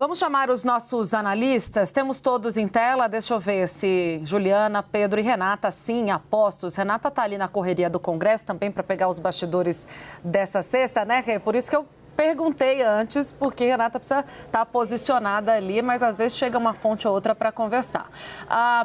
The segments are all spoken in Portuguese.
Vamos chamar os nossos analistas. Temos todos em tela. Deixa eu ver se Juliana, Pedro e Renata, sim, apostos. Renata está ali na correria do Congresso também para pegar os bastidores dessa sexta, né, Rê? Por isso que eu perguntei antes, porque Renata precisa estar posicionada ali, mas às vezes chega uma fonte ou outra para conversar.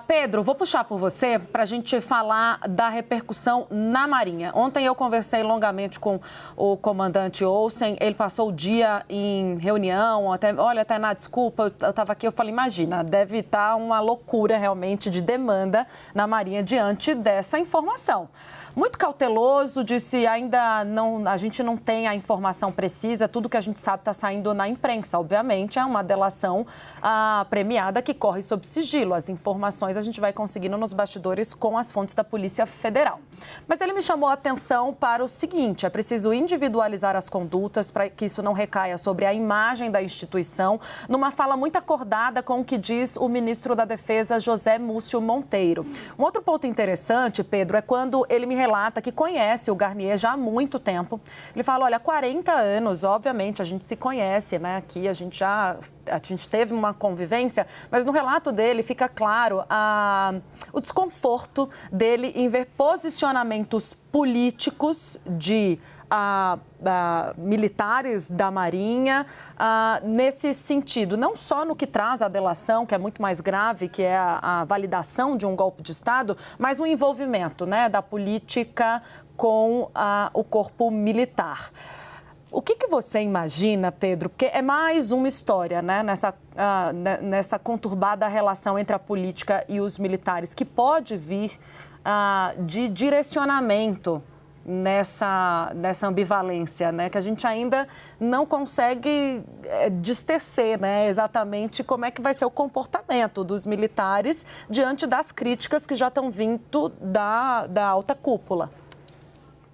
Pedro, vou puxar por você para a gente falar da repercussão na Marinha. Ontem eu conversei longamente com o comandante Olsen, ele passou o dia em reunião, olha, Tainá, desculpa, eu estava aqui, eu falei, imagina, deve estar uma loucura realmente de demanda na Marinha diante dessa informação. Muito cauteloso, disse ainda não, a gente não tem a informação precisa, tudo que a gente sabe está saindo na imprensa. Obviamente, é uma delação premiada que corre sob sigilo. As informações a gente vai conseguindo nos bastidores com as fontes da Polícia Federal. Mas ele me chamou a atenção para o seguinte, é preciso individualizar as condutas para que isso não recaia sobre a imagem da instituição, numa fala muito acordada com o que diz o ministro da Defesa, José Múcio Monteiro. Um outro ponto interessante, Pedro, é quando ele me relata que conhece o Garnier já há muito tempo. Ele fala, olha, há 40 anos, obviamente, a gente se conhece, né? Aqui a gente teve uma convivência, mas no relato dele fica claro o desconforto dele em ver posicionamentos políticos de militares da Marinha nesse sentido, não só no que traz a delação, que é muito mais grave, que é a validação de um golpe de Estado, mas o envolvimento, né, da política com o corpo militar. O que você imagina, Pedro? Porque é mais uma história, né, nessa conturbada relação entre a política e os militares, que pode vir de direcionamento nessa ambivalência, né, que a gente ainda não consegue distecer, né, exatamente como é que vai ser o comportamento dos militares diante das críticas que já estão vindo da alta cúpula.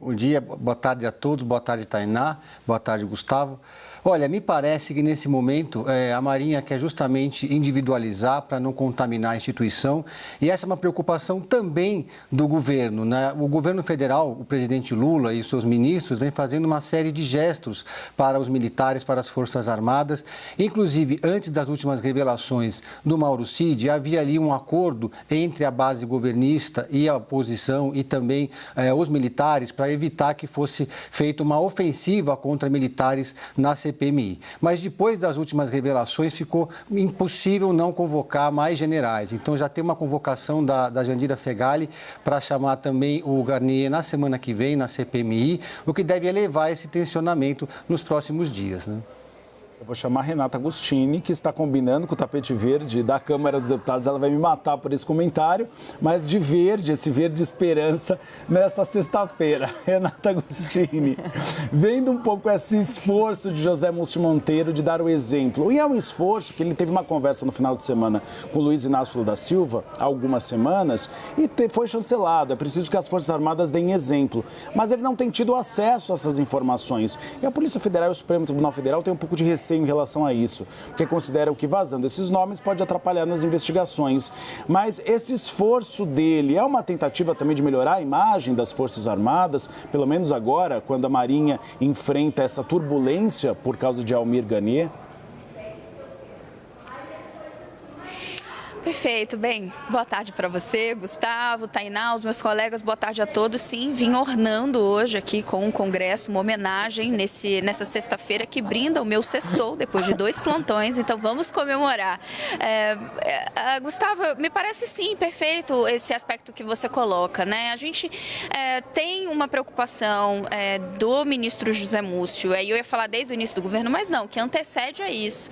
Bom dia, boa tarde a todos, boa tarde, Tainá, boa tarde, Gustavo. Olha, me parece que nesse momento a Marinha quer justamente individualizar para não contaminar a instituição e essa é uma preocupação também do governo, né? O governo federal, o presidente Lula e os seus ministros vem fazendo uma série de gestos para os militares, para as Forças Armadas. Inclusive, antes das últimas revelações do Mauro Cid, havia ali um acordo entre a base governista e a oposição e também os militares para evitar que fosse feita uma ofensiva contra militares na CPMI. Mas depois das últimas revelações ficou impossível não convocar mais generais. Então já tem uma convocação da Jandira Fegali para chamar também o Garnier na semana que vem na CPMI, o que deve elevar esse tensionamento nos próximos dias, né? Eu vou chamar a Renata Agostini, que está combinando com o tapete verde da Câmara dos Deputados. Ela vai me matar por esse comentário, mas de verde, esse verde esperança, nessa sexta-feira. Renata Agostini, vendo um pouco esse esforço de José Múcio Monteiro de dar o exemplo. E é um esforço que ele teve uma conversa no final de semana com o Luiz Inácio Lula da Silva, há algumas semanas, e foi chancelado. É preciso que as Forças Armadas deem exemplo. Mas ele não tem tido acesso a essas informações. E a Polícia Federal e o Supremo Tribunal Federal têm um pouco de receio em relação a isso, porque consideram que vazando esses nomes pode atrapalhar nas investigações. Mas esse esforço dele é uma tentativa também de melhorar a imagem das Forças Armadas, pelo menos agora, quando a Marinha enfrenta essa turbulência por causa de Almir Garnier? Perfeito. Bem, boa tarde para você, Gustavo, Tainá, os meus colegas, boa tarde a todos. Sim, vim ornando hoje aqui com o Congresso uma homenagem nessa sexta-feira que brinda o meu sextou, depois de 2 plantões, então vamos comemorar. Gustavo, me parece sim perfeito esse aspecto que você coloca, né? A gente tem uma preocupação do ministro José Múcio, eu ia falar desde o início do governo, mas não, que antecede a isso,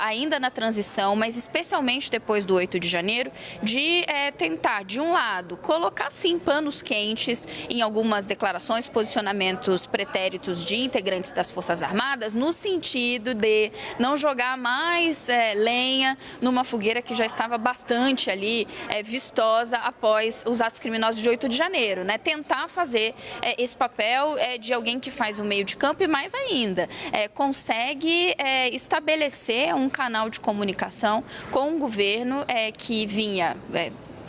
ainda na transição, mas especialmente depois do 8 de janeiro, de tentar, de um lado, colocar sim panos quentes em algumas declarações, posicionamentos pretéritos de integrantes das Forças Armadas, no sentido de não jogar mais lenha numa fogueira que já estava bastante ali vistosa após os atos criminosos de 8 de janeiro, né? Tentar fazer esse papel de alguém que faz o meio de campo e mais ainda, consegue estabelecer um canal de comunicação com o governo que vinha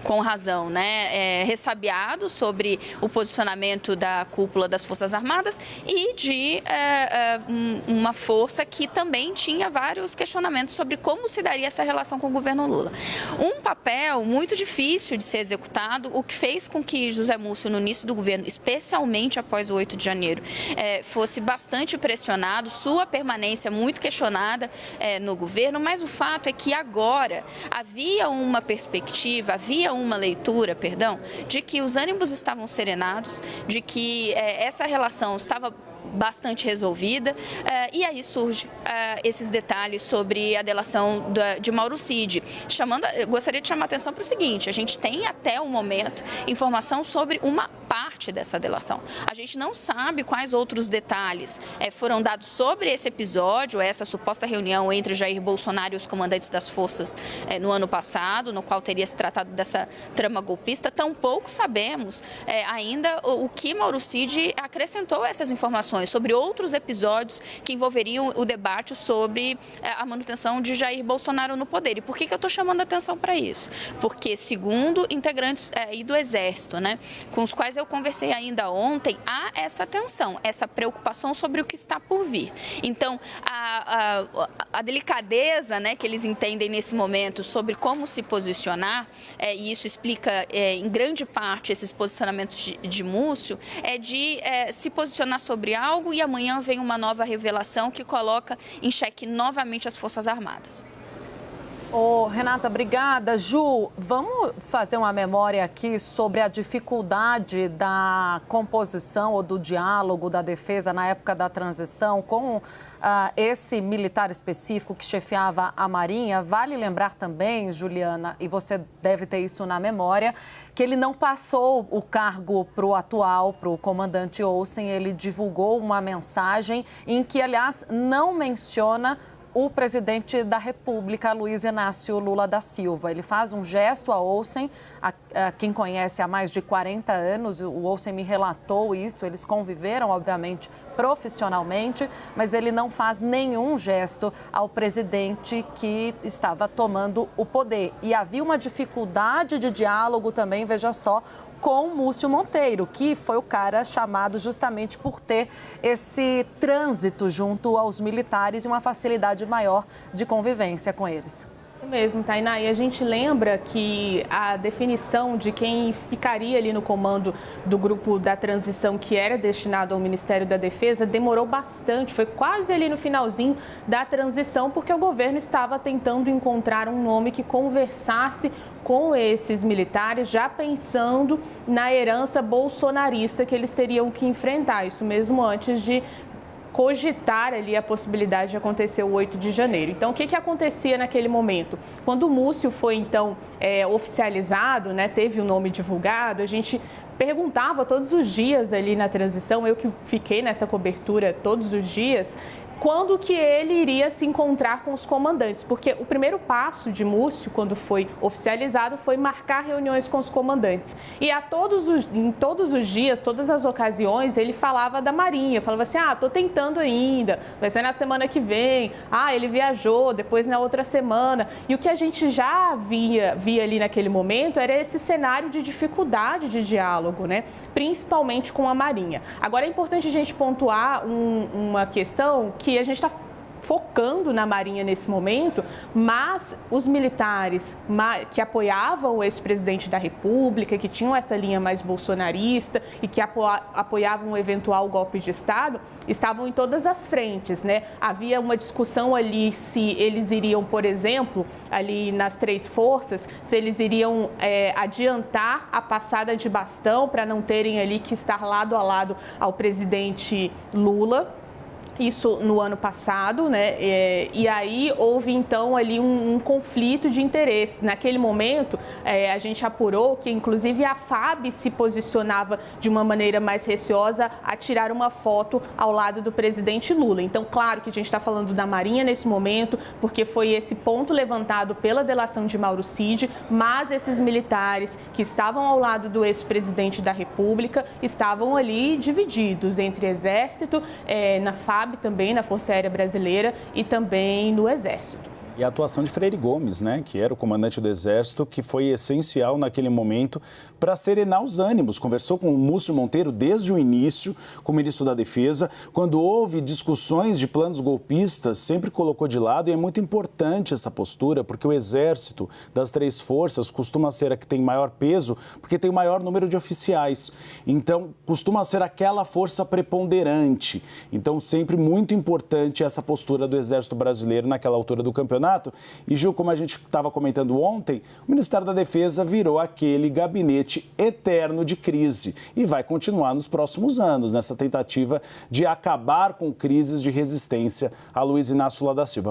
com razão, né, ressabiado sobre o posicionamento da cúpula das Forças Armadas e de uma força que também tinha vários questionamentos sobre como se daria essa relação com o governo Lula. Um papel muito difícil de ser executado, o que fez com que José Múcio, no início do governo, especialmente após o 8 de janeiro, fosse bastante pressionado, sua permanência muito questionada no governo, mas o fato é que agora havia uma perspectiva, havia uma leitura, de que os ânimos estavam serenados, de que essa relação estava bastante resolvida, e aí surge esses detalhes sobre a delação de Mauro Cid. Eu gostaria de chamar a atenção para o seguinte: a gente tem até o momento informação sobre uma parte dessa delação. A gente não sabe quais outros detalhes foram dados sobre esse episódio, essa suposta reunião entre Jair Bolsonaro e os comandantes das forças no ano passado, no qual teria se tratado dessa trama golpista. Tampouco sabemos ainda o que Mauro Cid acrescentou a essas informações sobre outros episódios que envolveriam o debate sobre a manutenção de Jair Bolsonaro no poder. E por que eu estou chamando a atenção para isso? Porque, segundo integrantes do Exército, né, com os quais eu conversei ainda ontem, há essa tensão, essa preocupação sobre o que está por vir. Então, a delicadeza, né, que eles entendem nesse momento sobre como se posicionar, e isso explica em grande parte esses posicionamentos de Múcio, é de se posicionar sobre algo e amanhã vem uma nova revelação que coloca em xeque novamente as Forças Armadas. Renata, obrigada. Ju, vamos fazer uma memória aqui sobre a dificuldade da composição ou do diálogo da defesa na época da transição com esse militar específico que chefiava a Marinha. Vale lembrar também, Juliana, e você deve ter isso na memória, que ele não passou o cargo para o comandante Olsen. Ele divulgou uma mensagem em que, aliás, não menciona o presidente da República, Luiz Inácio Lula da Silva. Ele faz um gesto a Olsen, a quem conhece há mais de 40 anos, o Olsen me relatou isso, eles conviveram, obviamente, profissionalmente, mas ele não faz nenhum gesto ao presidente que estava tomando o poder. E havia uma dificuldade de diálogo também, veja só, com Múcio Monteiro, que foi o cara chamado justamente por ter esse trânsito junto aos militares e uma facilidade maior de convivência com eles. Mesmo, Tainá, e a gente lembra que a definição de quem ficaria ali no comando do grupo da transição, que era destinado ao Ministério da Defesa, demorou bastante, foi quase ali no finalzinho da transição, porque o governo estava tentando encontrar um nome que conversasse com esses militares, já pensando na herança bolsonarista que eles teriam que enfrentar, isso mesmo antes de cogitar ali a possibilidade de acontecer o 8 de janeiro. Então, o que acontecia naquele momento? Quando o Múcio foi, então, oficializado, né, teve o nome divulgado, a gente perguntava todos os dias ali na transição, eu que fiquei nessa cobertura todos os dias, quando que ele iria se encontrar com os comandantes, porque o primeiro passo de Múcio, quando foi oficializado, foi marcar reuniões com os comandantes. E em todos os dias, todas as ocasiões, ele falava da Marinha, falava assim, tô tentando ainda, vai ser na semana que vem, ele viajou, depois na outra semana. E o que a gente já via ali naquele momento era esse cenário de dificuldade de diálogo, né? Principalmente com a Marinha. Agora é importante a gente pontuar uma questão que a gente está focando na Marinha nesse momento, mas os militares que apoiavam o ex-presidente da República, que tinham essa linha mais bolsonarista e que apoiavam um eventual golpe de Estado, estavam em todas as frentes, né? Havia uma discussão ali se eles iriam, por exemplo, ali nas três forças, se eles iriam adiantar a passada de bastão para não terem ali que estar lado a lado ao presidente Lula. Isso no ano passado, né? E aí houve então ali um conflito de interesse. Naquele momento, a gente apurou que inclusive a FAB se posicionava de uma maneira mais receosa a tirar uma foto ao lado do presidente Lula. Então, claro que a gente está falando da Marinha nesse momento, porque foi esse ponto levantado pela delação de Mauro Cid, mas esses militares que estavam ao lado do ex-presidente da República estavam ali divididos entre Exército, na FAB também, na Força Aérea Brasileira e também no Exército. E a atuação de Freire Gomes, né, que era o comandante do Exército, que foi essencial naquele momento para serenar os ânimos. Conversou com o Múcio Monteiro desde o início, com o ministro da Defesa. Quando houve discussões de planos golpistas, sempre colocou de lado, e é muito importante essa postura, porque o Exército das 3 forças costuma ser a que tem maior peso, porque tem o maior número de oficiais. Então, costuma ser aquela força preponderante. Então, sempre muito importante essa postura do Exército Brasileiro naquela altura do campeonato. E, Ju, como a gente estava comentando ontem, o Ministério da Defesa virou aquele gabinete eterno de crise e vai continuar nos próximos anos nessa tentativa de acabar com crises de resistência a Luiz Inácio Lula da Silva.